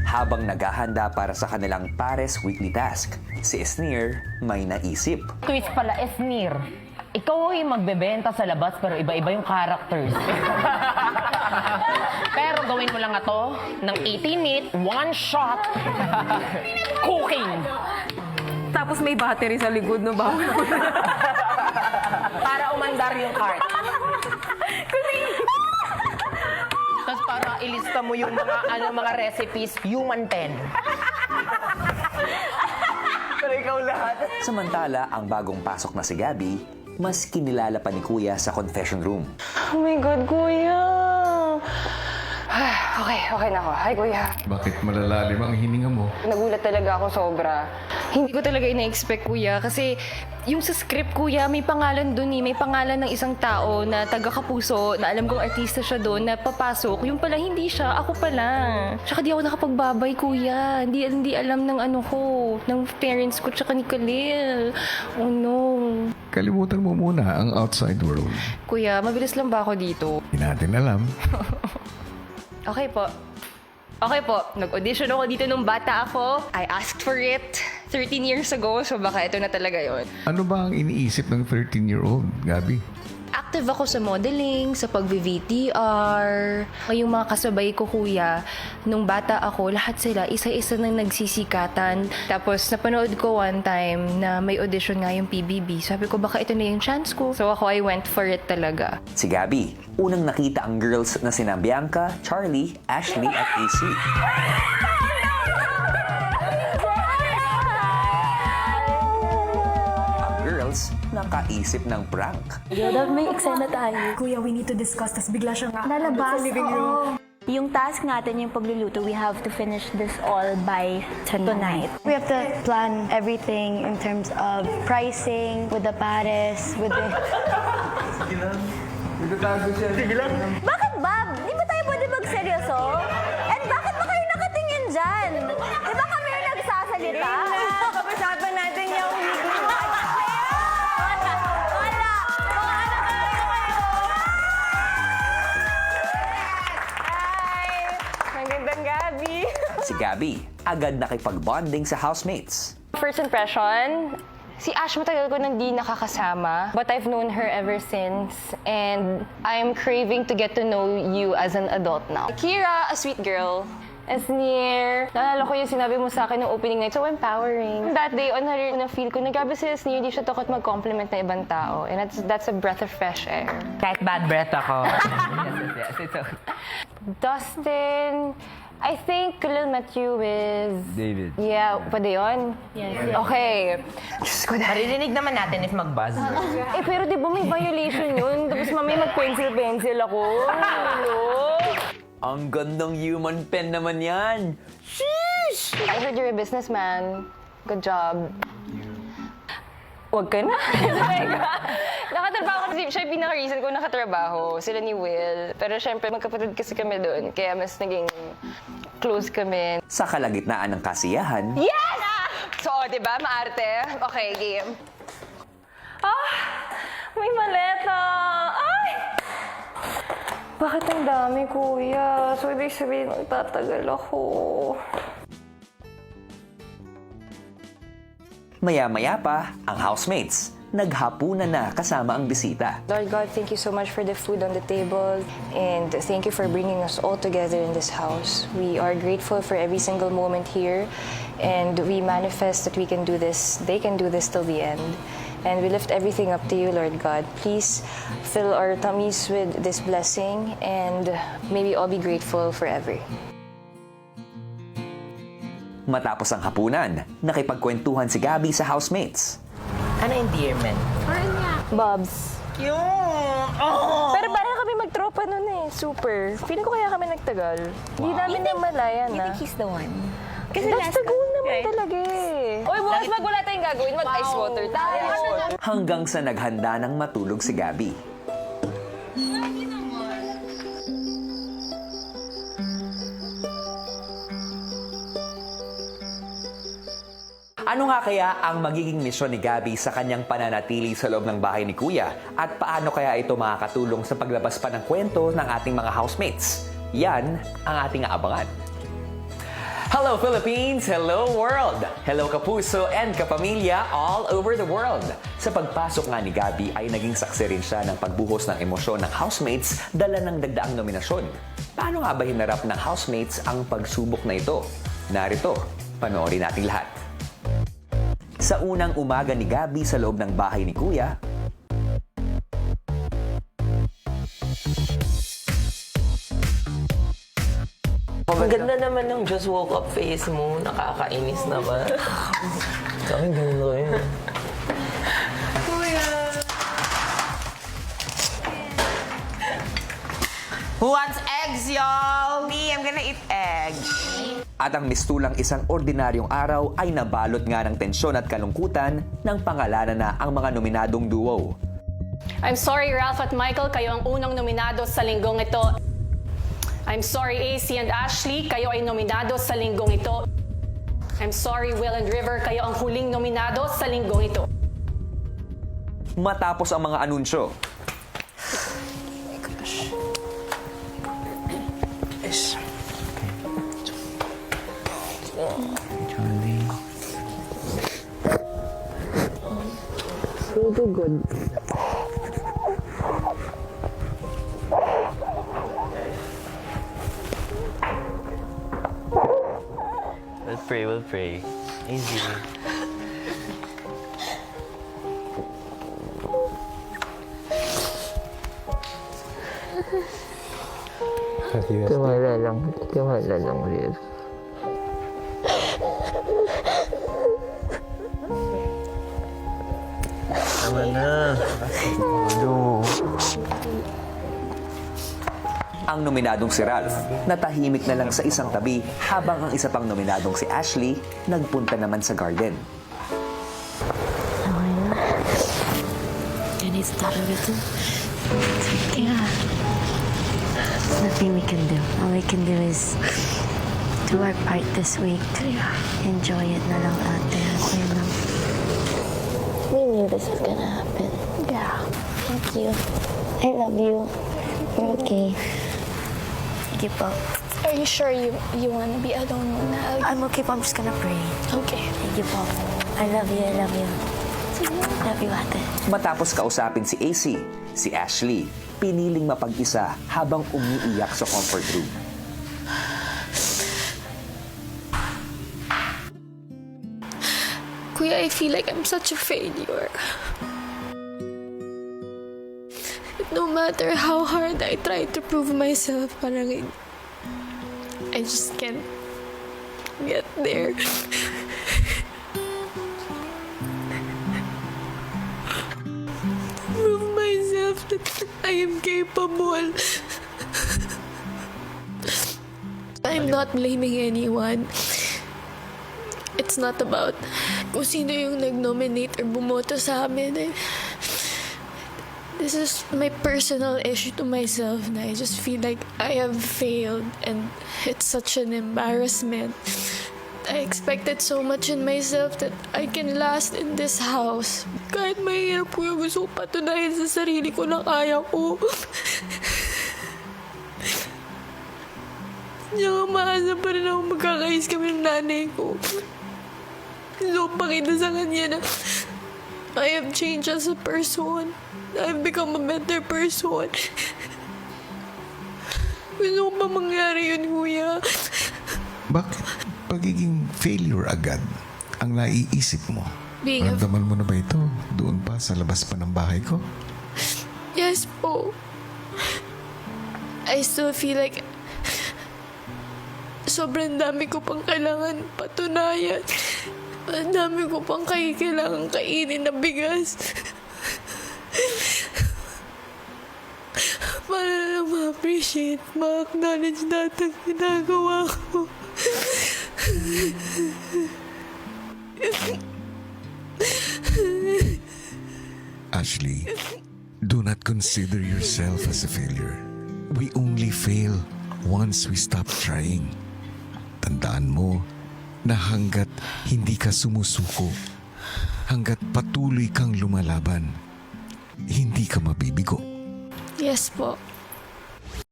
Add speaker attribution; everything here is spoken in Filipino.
Speaker 1: Habang naghahanda para sa kanilang pares weekly task, si Esnir may naisip.
Speaker 2: Twist pala, Esnir. Ikaw ay magbebenta sa labas pero iba-iba yung characters. Pero gawin mo lang nga to ng 18-minute, one shot cooking.
Speaker 3: Tapos may battery sa likod, no ba?
Speaker 2: Para umandar yung cart. Tapos para ilista mo yung mga recipes, human 10.
Speaker 3: Pero ikaw lahat.
Speaker 1: Samantala, ang bagong pasok na si Gabby, mas kinilala pa ni Kuya sa confession room.
Speaker 3: Oh my God, Kuya! Okay na ako. Hi, Kuya.
Speaker 4: Bakit malalalim ang hininga mo?
Speaker 3: Nagulat talaga ako sobra. Hindi ko talaga ina-expect, Kuya. Kasi yung sa script, Kuya, may pangalan dun eh. May pangalan ng isang tao na taga-Kapuso, na alam kong artista siya doon, na papasok. Yung pala, hindi siya. Ako pala. Tsaka di ako nakapagbabay, Kuya. Hindi alam ng ano ko, ng parents ko, tsaka ni Khalil. Oh no.
Speaker 4: Kalimutan mo muna ang outside world.
Speaker 3: Kuya, mabilis lang ba ako dito?
Speaker 4: Hindi natin alam.
Speaker 3: Okay po. Okay po, nag-audition ako dito nung bata ako. I asked for it 13 years ago, so baka ito na talaga yon.
Speaker 4: Ano ba ang iniisip ng 13-year-old, Gabby?
Speaker 3: Active ako sa modeling, sa pag-VTR. Yung mga kasabay ko, Kuya, nung bata ako, lahat sila, isa-isa nang nagsisikatan. Tapos napanood ko one time na may audition nga yung PBB. Sabi ko, baka ito na yung chance ko. So ako, I went for it talaga.
Speaker 1: Si Gabby, unang nakita ang girls na sina Bianca, Charlie, Ashley at AC. Ang girls, nakaisip ng prank.
Speaker 5: May eksena tayo.
Speaker 6: Kuya, we need to discuss. Tas bigla siya nga
Speaker 5: Lalabas,
Speaker 6: sa living room.
Speaker 5: oo. Yung task natin, yung pagluluto, we have to finish this all by tonight. We have to plan everything in terms of pricing, with the pares, with the... Bakit, Bob? Di ba tayo pwede magseryoso? And bakit ba kayo nakatingin dyan? Di ba kami yung nagsasalita?
Speaker 3: Kapag-usapan natin yung Magandang gabi.
Speaker 1: Si Gabby, agad nakipag-bonding sa housemates.
Speaker 3: First impression, si Ash matagal ko nang di nakakasama, but I've known her ever since, and I'm craving to get to know you as an adult now. Kira, a sweet girl. Esnir, naalala ko yung sinabi mo sa akin ng opening night, so empowering. That day, on her, na-feel ko, nagkabi si Esnir, di siya takot mag-compliment na ibang tao. And that's a breath of fresh air.
Speaker 2: Kahit bad breath ako. yes, it's okay.
Speaker 3: Dustin, I think Khalil met you with...
Speaker 7: David.
Speaker 3: Yeah, pwede yun?
Speaker 5: Yes.
Speaker 3: Okay. Diyos ko,
Speaker 2: Maririnig naman natin if mag-buzz.
Speaker 3: pero di ba may violation yun? Tapos mamaya mag-pencil ako. Hello?
Speaker 1: Ang gandang human pen naman yan.
Speaker 3: I heard you're a businessman. Good job. Huwag ka na. Nakatrabaho kasi siya yung pinaka-reason ko nakatrabaho. Sila ni Will. Pero syempre, magkapatid kasi kami doon. Kaya mas naging close kami.
Speaker 1: Sa kalagitnaan ng kasiyahan,
Speaker 3: Yes! So, di ba? Maarte. Okay, game. May maleta! Ay! Bakit ang dami, Kuya? So, ibig sabihin, magtatagal ako.
Speaker 1: maya-maya pa, ang housemates, naghapunan na kasama ang bisita.
Speaker 3: Lord God, thank you so much for the food on the table, and thank you for bringing us all together in this house. We are grateful for every single moment here, and we manifest that we can do this, they can do this till the end. And we lift everything up to you, Lord God. Please fill our tummies with this blessing, and may we all be grateful forever.
Speaker 1: Matapos ang hapunan, nakipagkwentuhan si Gabby sa housemates.
Speaker 2: Ano endearment?
Speaker 3: Bobs. Pero parang kami magtropa nun eh. Super. Feeling ko kaya kami nagtagal. Hindi namin na malayan na.
Speaker 5: He's the one.
Speaker 3: Kasi that's the goal naman talaga eh. Uy, bukas wala tayong gagawin. Mag-ice water tayo.
Speaker 1: Hanggang sa naghanda ng matulog si Gabby. Ano nga kaya ang magiging misyon ni Gabby sa kanyang pananatili sa loob ng bahay ni Kuya? At paano kaya ito makakatulong sa paglabas pa ng kwento ng ating mga housemates? Yan ang ating aabangan. Hello Philippines! Hello world! Hello kapuso and kapamilya all over the world! Sa pagpasok nga ni Gabby ay naging saksi rin siya ng pagbuhos ng emosyon ng housemates dala ng dagdaang nominasyon. Paano nga ba hinarap ng housemates ang pagsubok na ito? Narito, panoorin natin lahat. Sa unang umaga ni Gabby sa loob ng bahay ni Kuya,
Speaker 2: Ang ganda naman ng just woke up face mo. Nakakainis naman. Sa akin, ganun rin. Who wants eggs, y'all? Me, I'm gonna eat eggs.
Speaker 1: at ang mistulang isang ordinaryong araw ay nabalot nga ng tensyon at kalungkutan ng pangalanan na ang mga nominadong duo.
Speaker 7: I'm sorry, Ralph at Michael, kayo ang unang nominado sa linggong ito. I'm sorry, AC and Ashley, kayo ay nominado sa linggong ito. I'm sorry, Will and River, kayo ang huling nominado sa linggong ito.
Speaker 1: Matapos ang mga anunsyo,
Speaker 8: We'll pray. Easy.
Speaker 2: Tiwala lang, Liz.
Speaker 8: Tama na.
Speaker 1: ang nominadong si Ralph natahimik na lang sa isang tabi habang ang isa pang nominadong si Ashley nagpunta naman sa garden.
Speaker 5: You need to start everything. Yeah. Nothing we can do. All we can do is do our part this week. Enjoy it na lang ate. Okay lang. We knew this was gonna happen. Yeah. Thank you. I love you. We're okay. Thank you, po.
Speaker 9: Are you sure you want to be alone muna?
Speaker 5: I'm okay po. I'm just gonna pray.
Speaker 9: Okay.
Speaker 5: Thank you, po. I love you. I love you. Love you, ate.
Speaker 1: Matapos kausapin si AC, si Ashley piniling mapag-isa habang umiiyak sa comfort room.
Speaker 9: Kuya, I feel like I'm such a failure. No matter how hard I try to prove myself, parang I just can't get there. Prove myself that I am capable. I'm not blaming anyone. It's not about kung sino yung nag-nominate or bumoto sa amin. This is my personal issue to myself na I just feel like I have failed and it's such an embarrassment. I expected so much in myself that I can last in this house. Kahit mahirap ko yung gusto ko patunayan sa sarili ko na kaya ko. Tsaka maasa pa rin ako magkakais kami ng nanay ko. Gusto ko pakita sa kanya na I have changed as a person. I've become a better person. Gusto ko pa mangyari yun, kuya.
Speaker 4: Bakit pagiging failure agad ang naiisip mo?
Speaker 9: Being a-
Speaker 4: Ramdaman mo na ba ito doon pa sa labas pa ng bahay ko?
Speaker 9: Yes po. I still feel like sobrang dami ko pang kailangan patunayan. Ang dami ko pang kailangan kainin na bigas. Para na lang ma-appreciate, ma-acknowledge lahat ng ginagawa ko.
Speaker 4: Ashley, do not consider yourself as a failure. We only fail once we stop trying. Tandaan mo na hanggat hindi ka sumusuko, hanggat patuloy kang lumalaban, hindi ka mabibigo.
Speaker 9: Yes po.